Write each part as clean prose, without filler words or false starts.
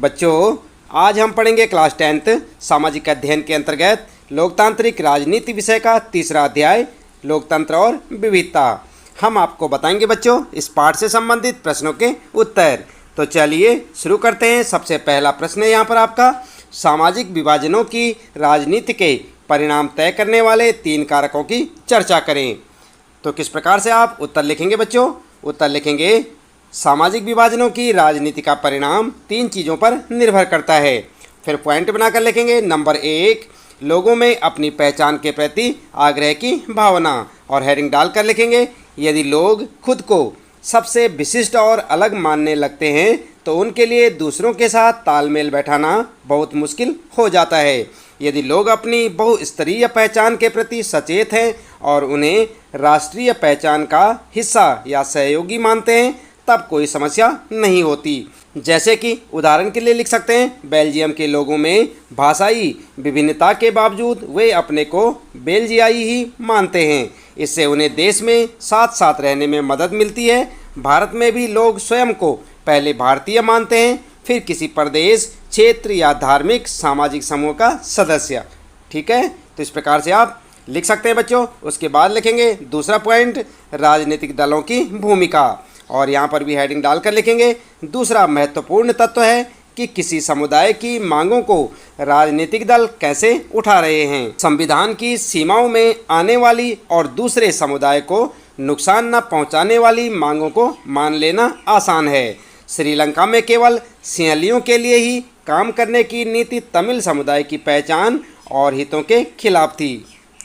बच्चों, आज हम पढ़ेंगे क्लास 10th सामाजिक अध्ययन के अंतर्गत लोकतांत्रिक राजनीति विषय का तीसरा अध्याय लोकतंत्र और विविधता। हम आपको बताएंगे बच्चों इस पाठ से संबंधित प्रश्नों के उत्तर। तो चलिए शुरू करते हैं। सबसे पहला प्रश्न है यहाँ पर आपका, सामाजिक विभाजनों की राजनीति के परिणाम तय करने वाले 3 कारकों की चर्चा करें। तो किस प्रकार से आप उत्तर लिखेंगे बच्चों? उत्तर लिखेंगे, सामाजिक विभाजनों की राजनीति का परिणाम 3 चीज़ों पर निर्भर करता है। फिर पॉइंट बनाकर लिखेंगे, नंबर 1, लोगों में अपनी पहचान के प्रति आग्रह की भावना, और हेडिंग डालकर लिखेंगे, यदि लोग खुद को सबसे विशिष्ट और अलग मानने लगते हैं तो उनके लिए दूसरों के साथ तालमेल बैठाना बहुत मुश्किल हो जाता है। यदि लोग अपनी बहुस्तरीय पहचान के प्रति सचेत हैं और उन्हें राष्ट्रीय पहचान का हिस्सा या सहयोगी मानते हैं तब कोई समस्या नहीं होती। जैसे कि उदाहरण के लिए लिख सकते हैं, बेल्जियम के लोगों में भाषाई विभिन्नता के बावजूद वे अपने को बेल्जियाई ही मानते हैं। इससे उन्हें देश में साथ साथ रहने में मदद मिलती है। भारत में भी लोग स्वयं को पहले भारतीय मानते हैं, फिर किसी प्रदेश, क्षेत्र या धार्मिक सामाजिक समूह का सदस्य। ठीक है, तो इस प्रकार से आप लिख सकते हैं बच्चों। उसके बाद लिखेंगे दूसरा पॉइंट, राजनीतिक दलों की भूमिका, और यहाँ पर भी हेडिंग डालकर लिखेंगे, दूसरा महत्वपूर्ण तत्व है कि किसी समुदाय की मांगों को राजनीतिक दल कैसे उठा रहे हैं। संविधान की सीमाओं में आने वाली और दूसरे समुदाय को नुकसान न पहुंचाने वाली मांगों को मान लेना आसान है। श्रीलंका में केवल सिंहलियों के लिए ही काम करने की नीति तमिल समुदाय की पहचान और हितों के खिलाफ थी।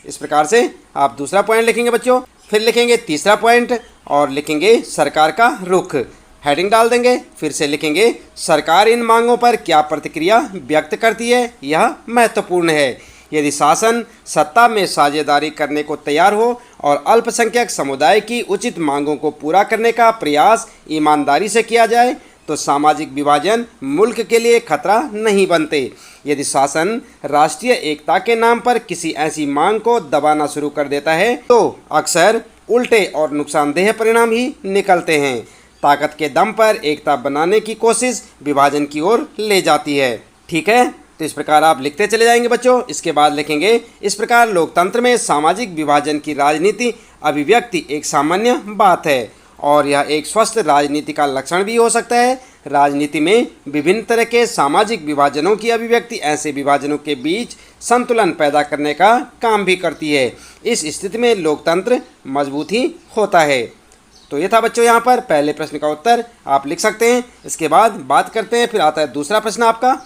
इस प्रकार से आप दूसरा पॉइंट लिखेंगे बच्चों। फिर लिखेंगे तीसरा पॉइंट और लिखेंगे सरकार का रुख, हेडिंग डाल देंगे। फिर से लिखेंगे, सरकार इन मांगों पर क्या प्रतिक्रिया व्यक्त करती है, यह महत्वपूर्ण है। यदि शासन सत्ता में साझेदारी करने को तैयार हो और अल्पसंख्यक समुदाय की उचित मांगों को पूरा करने का प्रयास ईमानदारी से किया जाए तो सामाजिक विभाजन मुल्क के लिए खतरा नहीं बनते। यदि शासन राष्ट्रीय एकता के नाम पर किसी ऐसी मांग को दबाना शुरू कर देता है तो अक्सर उल्टे और नुकसानदेह परिणाम ही निकलते हैं। ताकत के दम पर एकता बनाने की कोशिश विभाजन की ओर ले जाती है। ठीक है, तो इस प्रकार आप लिखते चले जाएंगे बच्चों। इसके बाद लिखेंगे, इस प्रकार लोकतंत्र में सामाजिक विभाजन की राजनीति अभिव्यक्ति एक सामान्य बात है और यह एक स्वस्थ राजनीति का लक्षण भी हो सकता है। राजनीति में विभिन्न तरह के सामाजिक विभाजनों की अभिव्यक्ति ऐसे विभाजनों के बीच संतुलन पैदा करने का काम भी करती है। इस स्थिति में लोकतंत्र मजबूत ही होता है। तो ये था बच्चों यहाँ पर पहले प्रश्न का उत्तर, आप लिख सकते हैं। इसके बाद बात करते हैं, फिर आता है दूसरा प्रश्न आपका,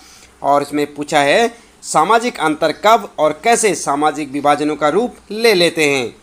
और इसमें पूछा है, सामाजिक अंतर कब और कैसे सामाजिक विभाजनों का रूप ले लेते हैं।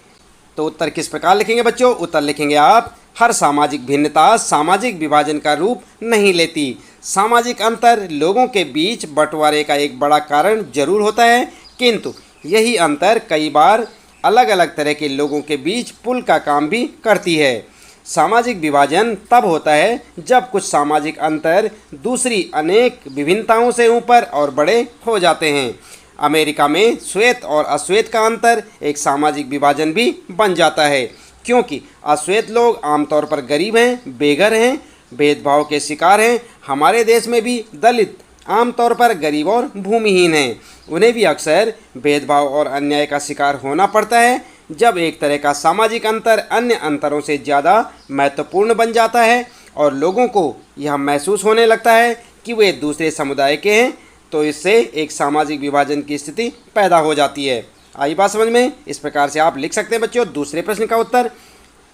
तो उत्तर किस प्रकार लिखेंगे बच्चों? उत्तर लिखेंगे आप, हर सामाजिक भिन्नता सामाजिक विभाजन का रूप नहीं लेती। सामाजिक अंतर लोगों के बीच बंटवारे का एक बड़ा कारण जरूर होता है, किंतु यही अंतर कई बार अलग अलग तरह के लोगों के बीच पुल का काम भी करती है। सामाजिक विभाजन तब होता है जब कुछ सामाजिक अंतर दूसरी अनेक विभिन्नताओं से ऊपर और बड़े हो जाते हैं। अमेरिका में श्वेत और अश्वेत का अंतर एक सामाजिक विभाजन भी बन जाता है, क्योंकि अश्वेत लोग आमतौर पर गरीब हैं, बेघर हैं, भेदभाव के शिकार हैं। हमारे देश में भी दलित आमतौर पर गरीब और भूमिहीन हैं। उन्हें भी अक्सर भेदभाव और अन्याय का शिकार होना पड़ता है। जब एक तरह का सामाजिक अंतर अन्य अंतरों से ज़्यादा महत्वपूर्ण बन जाता है और लोगों को यह महसूस होने लगता है कि वे दूसरे समुदाय के हैं, तो इससे एक सामाजिक विभाजन की स्थिति पैदा हो जाती है। आई बात समझ में? इस प्रकार से आप लिख सकते हैं बच्चों दूसरे प्रश्न का उत्तर।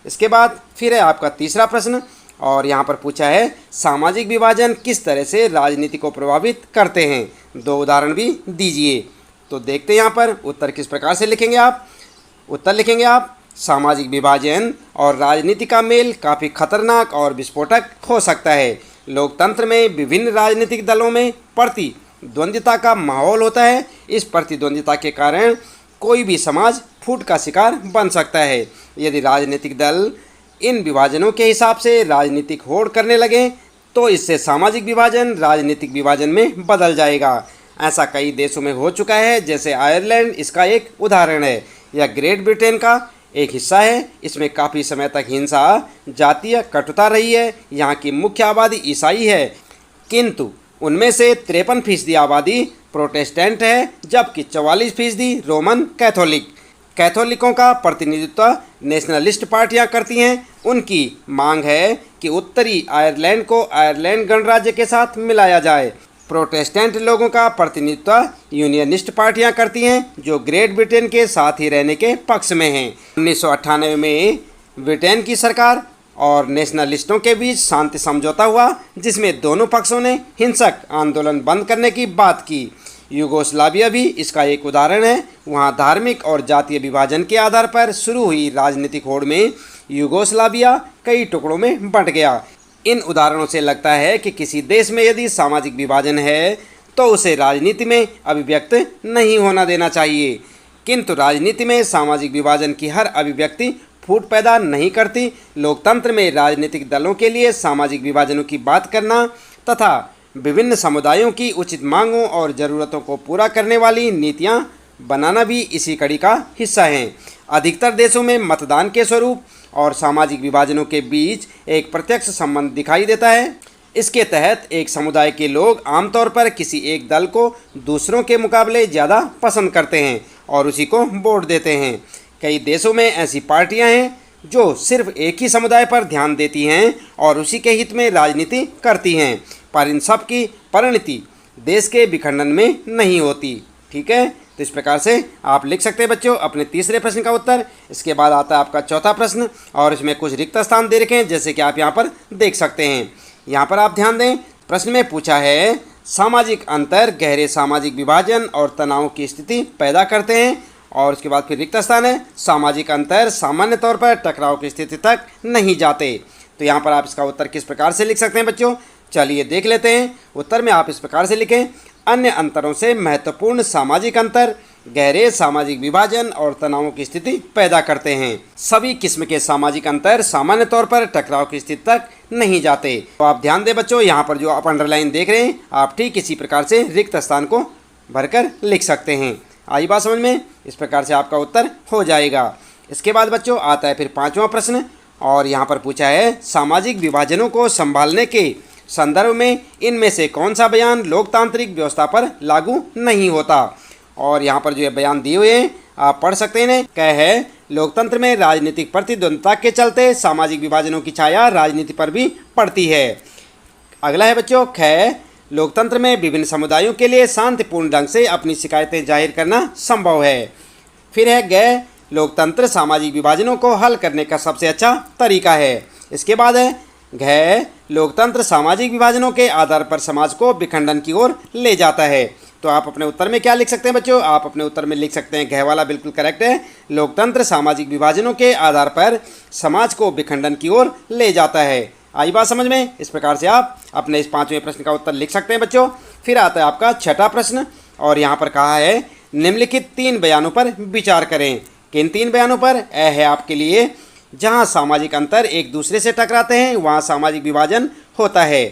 इसके बाद फिर है आपका तीसरा प्रश्न, और यहाँ पर पूछा है, सामाजिक विभाजन किस तरह से राजनीति को प्रभावित करते हैं। 2 उदाहरण भी दीजिए। तो देखते हैं यहाँ पर उत्तर किस प्रकार से लिखेंगे आप। उत्तर लिखेंगे आप, सामाजिक विभाजन और राजनीति का मेल काफ़ी खतरनाक और विस्फोटक हो सकता है। लोकतंत्र में विभिन्न राजनीतिक दलों में प्रतिद्वंद्विता का माहौल होता है। इस प्रतिद्वंद्विता के कारण कोई भी समाज फूट का शिकार बन सकता है। यदि राजनीतिक दल इन विभाजनों के हिसाब से राजनीतिक होड़ करने लगे तो इससे सामाजिक विभाजन राजनीतिक विभाजन में बदल जाएगा। ऐसा कई देशों में हो चुका है, जैसे आयरलैंड इसका एक उदाहरण है। यह ग्रेट ब्रिटेन का एक हिस्सा है। इसमें काफ़ी समय तक हिंसा, जातीय कटुता रही है। यहाँ की मुख्य आबादी ईसाई है, किंतु उनमें से 53% आबादी प्रोटेस्टेंट है, जबकि 44% रोमन कैथोलिक। कैथोलिकों का प्रतिनिधित्व नेशनलिस्ट पार्टियां करती हैं। उनकी मांग है कि उत्तरी आयरलैंड को आयरलैंड गणराज्य के साथ मिलाया जाए। प्रोटेस्टेंट लोगों का प्रतिनिधित्व यूनियनिस्ट पार्टियां करती हैं, जो ग्रेट ब्रिटेन के साथ ही रहने के पक्ष में हैं। 1998 में ब्रिटेन की सरकार और नेशनलिस्टों के बीच शांति समझौता हुआ, जिसमें दोनों पक्षों ने हिंसक आंदोलन बंद करने की बात की। यूगोस्लाविया भी इसका एक उदाहरण है। वहाँ धार्मिक और जातीय विभाजन के आधार पर शुरू हुई राजनीतिक होड़ में यूगोस्लाविया कई टुकड़ों में बंट गया। इन उदाहरणों से लगता है कि किसी देश में यदि सामाजिक विभाजन है तो उसे राजनीति में अभिव्यक्त नहीं होना देना चाहिए, किंतु राजनीति में सामाजिक विभाजन की हर अभिव्यक्ति फूट पैदा नहीं करती। लोकतंत्र में राजनीतिक दलों के लिए सामाजिक विभाजनों की बात करना तथा विभिन्न समुदायों की उचित मांगों और ज़रूरतों को पूरा करने वाली नीतियां बनाना भी इसी कड़ी का हिस्सा हैं। अधिकतर देशों में मतदान के स्वरूप और सामाजिक विभाजनों के बीच एक प्रत्यक्ष संबंध दिखाई देता है। इसके तहत एक समुदाय के लोग आमतौर पर किसी एक दल को दूसरों के मुकाबले ज़्यादा पसंद करते हैं और उसी को वोट देते हैं। कई देशों में ऐसी पार्टियां हैं जो सिर्फ एक ही समुदाय पर ध्यान देती हैं और उसी के हित में राजनीति करती हैं, पर इन सब की परिणति देश के विखंडन में नहीं होती। ठीक है, तो इस प्रकार से आप लिख सकते हैं बच्चों अपने तीसरे प्रश्न का उत्तर। इसके बाद आता है आपका चौथा प्रश्न और इसमें कुछ रिक्त स्थान दे रखे हैं, जैसे कि आप यहाँ पर देख सकते हैं। यहाँ पर आप ध्यान दें, प्रश्न में पूछा है सामाजिक अंतर गहरे सामाजिक विभाजन और तनाव की स्थिति पैदा करते हैं, और उसके बाद फिर रिक्त स्थान है सामाजिक अंतर सामान्य तौर पर टकराव की स्थिति तक नहीं जाते। तो यहाँ पर आप इसका उत्तर किस प्रकार से लिख सकते हैं बच्चों, चलिए देख लेते हैं। उत्तर में आप इस प्रकार से लिखें, अन्य अंतरों से महत्वपूर्ण सामाजिक अंतर गहरे सामाजिक विभाजन और तनावों की स्थिति पैदा करते हैं। सभी किस्म के सामाजिक अंतर सामान्य तौर पर टकराव की स्थिति तक नहीं जाते। तो आप ध्यान दें बच्चों, यहाँ पर जो आप अंडरलाइन देख रहे हैं, आप ठीक इसी प्रकार से रिक्त स्थान को भरकर लिख सकते हैं। आई बात समझ में? इस प्रकार से आपका उत्तर हो जाएगा। इसके बाद बच्चों आता है फिर पांचवा प्रश्न, और यहाँ पर पूछा है सामाजिक विभाजनों को संभालने के संदर्भ में इनमें से कौन सा बयान लोकतांत्रिक व्यवस्था पर लागू नहीं होता। और यहाँ पर जो है बयान दिए हुए हैं, आप पढ़ सकते हैं। क्या है, लोकतंत्र में राजनीतिक प्रतिद्वंद्विता के चलते सामाजिक विभाजनों की छाया राजनीति पर भी पड़ती है। अगला है बच्चों ख, लोकतंत्र में विभिन्न समुदायों के लिए शांतिपूर्ण ढंग से अपनी शिकायतें जाहिर करना संभव है। फिर है ग, लोकतंत्र सामाजिक विभाजनों को हल करने का सबसे अच्छा तरीका है। इसके बाद है घ, लोकतंत्र सामाजिक विभाजनों के आधार पर समाज को विखंडन की ओर ले जाता है। तो आप अपने उत्तर में क्या लिख सकते हैं बच्चों, आप अपने उत्तर में लिख सकते हैं घ वाला बिल्कुल करेक्ट है। लोकतंत्र सामाजिक विभाजनों के आधार पर समाज को विखंडन की ओर ले जाता है। आई बात समझ में? इस प्रकार से आप अपने इस पांचवें प्रश्न का उत्तर लिख सकते हैं बच्चों। फिर आता है आपका छठा प्रश्न, और यहाँ पर कहा है निम्नलिखित 3 बयानों पर विचार करें। किन 3 बयानों पर? ए है आपके लिए, जहाँ सामाजिक अंतर एक दूसरे से टकराते हैं वहाँ सामाजिक विभाजन होता है।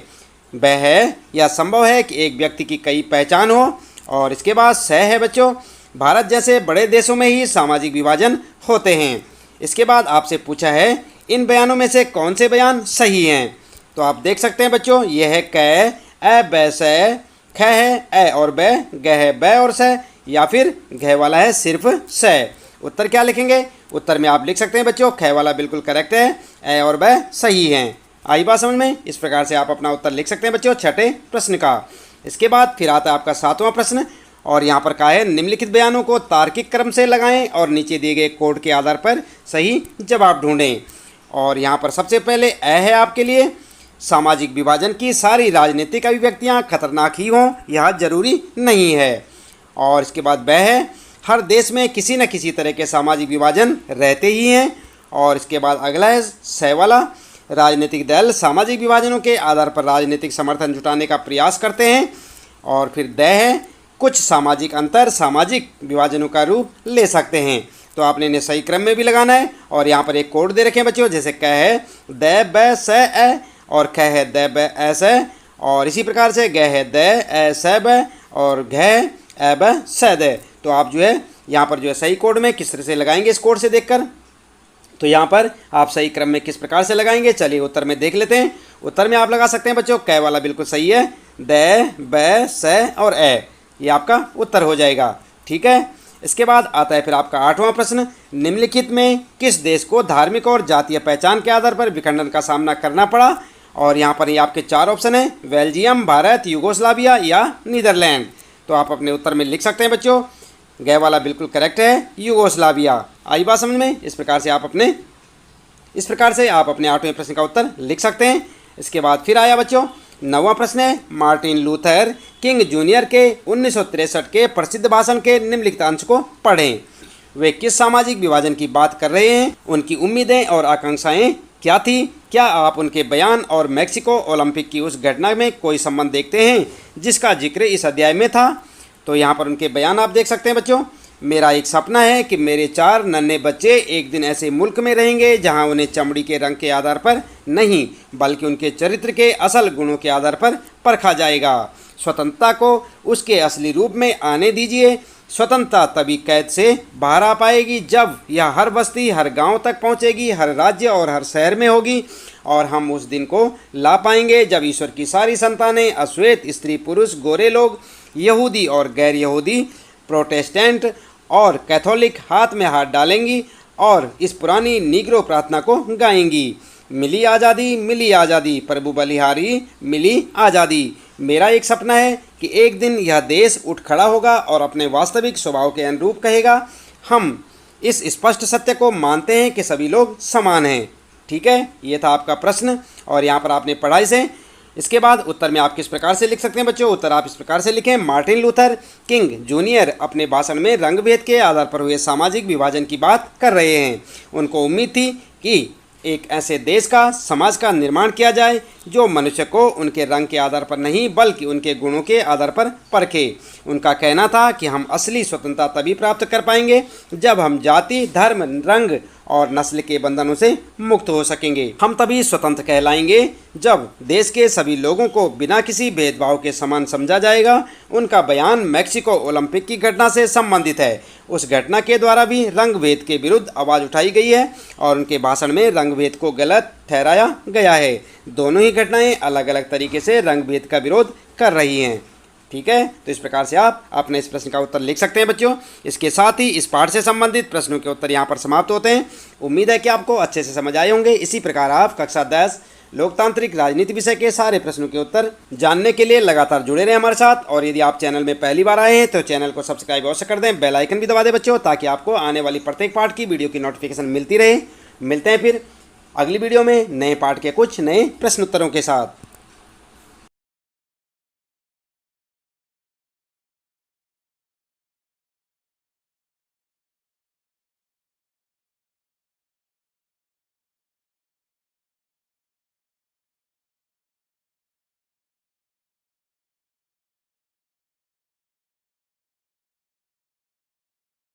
ब है, यह संभव है कि एक व्यक्ति की कई पहचान हो। और इसके बाद स है बच्चों, भारत जैसे बड़े देशों में ही सामाजिक विभाजन होते हैं। इसके बाद आपसे पूछा है इन बयानों में से कौन से बयान सही हैं। तो आप देख सकते हैं बच्चों, यह है क, ए ब स, ख है ए और ब, ग है ब और स, या फिर घ वाला है सिर्फ स। उत्तर क्या लिखेंगे? उत्तर में आप लिख सकते हैं बच्चों ख वाला बिल्कुल करेक्ट है, ए और ब सही हैं। आई बात समझ में? इस प्रकार से आप अपना उत्तर लिख सकते हैं बच्चों छठे प्रश्न का। इसके बाद फिर आता है आपका सातवां प्रश्न, और यहाँ पर कहा है निम्नलिखित बयानों को तार्किक क्रम से लगाएं और नीचे दिए गए कोड के आधार पर सही जवाब ढूंढें। और यहाँ पर सबसे पहले ए है आपके लिए, सामाजिक विभाजन की सारी राजनीतिक अभिव्यक्तियाँ खतरनाक ही हों यह जरूरी नहीं है। और इसके बाद ब है, हर देश में किसी न किसी तरह के सामाजिक विभाजन रहते ही हैं। और इसके बाद अगला है स वाला, राजनीतिक दल सामाजिक विभाजनों के आधार पर राजनीतिक समर्थन जुटाने का प्रयास करते हैं। और फिर द है, कुछ सामाजिक अंतर सामाजिक विभाजनों का रूप ले सकते हैं। तो आपने इन्हें सही क्रम में भी लगाना है। और यहाँ पर एक कोड दे रखे हैं बच्चों, जैसे क है द ब स ए, और ख है द ब ए स, और इसी प्रकार से ग है द ए स ब, और घ ए ब स द। तो आप जो है यहाँ पर जो है सही कोड में किस तरह से लगाएंगे इस कोड से देखकर। तो यहाँ पर आप सही क्रम में किस प्रकार से लगाएंगे, चलिए उत्तर में देख लेते हैं। उत्तर में आप लगा सकते हैं बच्चों क वाला बिल्कुल सही है, द, ब, स और ए। ये आपका उत्तर हो जाएगा। ठीक है, इसके बाद आता है फिर आपका 8वां प्रश्न। निम्नलिखित में किस देश को धार्मिक और जातीय पहचान के आधार पर विखंडन का सामना करना पड़ा? और यहाँ पर ये आपके 4 ऑप्शन हैं, बेल्जियम, भारत, युगोस्लाविया या नीदरलैंड। तो आप अपने उत्तर में लिख सकते हैं बच्चों। गए वाला बिल्कुल करेक्ट है, युगोस्लाविया। आई बात समझ में? इस प्रकार से आप अपने 8वें प्रश्न का उत्तर लिख सकते हैं। इसके बाद फिर आया बच्चों 9वां प्रश्न है, मार्टिन लूथर किंग जूनियर के 1963 के प्रसिद्ध भाषण के निम्नलिखित अंश को पढ़ें। वे किस सामाजिक विभाजन की बात कर रहे हैं? उनकी उम्मीदें और आकांक्षाएं क्या थी? क्या आप उनके बयान और मैक्सिको ओलंपिक की उस घटना में कोई संबंध देखते हैं जिसका जिक्र इस अध्याय में था? तो यहाँ पर उनके बयान आप देख सकते हैं बच्चों। मेरा एक सपना है कि मेरे 4 नन्हे बच्चे एक दिन ऐसे मुल्क में रहेंगे जहाँ उन्हें चमड़ी के रंग के आधार पर नहीं बल्कि उनके चरित्र के असल गुणों के आधार पर परखा जाएगा। स्वतंत्रता को उसके असली रूप में आने दीजिए। स्वतंत्रता तभी कैद से बाहर आ पाएगी जब यह हर बस्ती, हर गांव तक पहुंचेगी, हर राज्य और हर शहर में होगी। और हम उस दिन को ला पाएंगे जब ईश्वर की सारी संतानें, अश्वेत, स्त्री, पुरुष, गोरे लोग, यहूदी और गैर यहूदी, प्रोटेस्टेंट और कैथोलिक हाथ में हाथ डालेंगी और इस पुरानी नीग्रो प्रार्थना को गाएंगी। मिली आज़ादी, प्रभु बलिहारी मिली आज़ादी। मेरा एक सपना है कि एक दिन यह देश उठ खड़ा होगा और अपने वास्तविक स्वभाव के अनुरूप कहेगा, हम इस स्पष्ट सत्य को मानते हैं कि सभी लोग समान हैं। ठीक है, ये था आपका प्रश्न और यहाँ पर आपने पढ़ाई से। इसके बाद उत्तर में आप किस प्रकार से लिख सकते हैं बच्चों? उत्तर आप इस प्रकार से लिखें। मार्टिन लूथर किंग जूनियर अपने भाषण में रंगभेद के आधार पर हुए सामाजिक विभाजन की बात कर रहे हैं। उनको उम्मीद थी कि एक ऐसे देश का, समाज का निर्माण किया जाए जो मनुष्य को उनके रंग के आधार पर नहीं बल्कि उनके गुणों के आधार पर परखे। उनका कहना था कि हम असली स्वतंत्रता तभी प्राप्त कर पाएंगे जब हम जाति, धर्म, रंग और नस्ल के बंधनों से मुक्त हो सकेंगे। हम तभी स्वतंत्र कहलाएंगे जब देश के सभी लोगों को बिना किसी भेदभाव के समान समझा जाएगा। उनका बयान मैक्सिको ओलंपिक की घटना से संबंधित है। उस घटना के द्वारा भी रंग भेद के विरुद्ध आवाज़ उठाई गई है और उनके भाषण में रंग भेद को गलत ठहराया गया है। दोनों ही घटनाएं अलग अलग तरीके से रंग भेद का विरोध कर रही हैं। ठीक है, तो इस प्रकार से आप अपने इस प्रश्न का उत्तर लिख सकते हैं बच्चों। इसके साथ ही इस पाठ से संबंधित प्रश्नों के उत्तर यहाँ पर समाप्त होते हैं। उम्मीद है कि आपको अच्छे से समझ आए होंगे। इसी प्रकार आप कक्षा 10 लोकतांत्रिक राजनीति विषय के सारे प्रश्नों के उत्तर जानने के लिए लगातार जुड़े रहें हमारे साथ। और यदि आप चैनल में पहली बार आए हैं तो चैनल को सब्सक्राइब अवश्य कर दें, बेल आइकन भी दबा दें बच्चों, ताकि आपको आने वाली प्रत्येक पाठ की वीडियो की नोटिफिकेशन मिलती रहे। मिलते हैं फिर अगली वीडियो में नए पाठ के कुछ नए प्रश्न उत्तरों के साथ।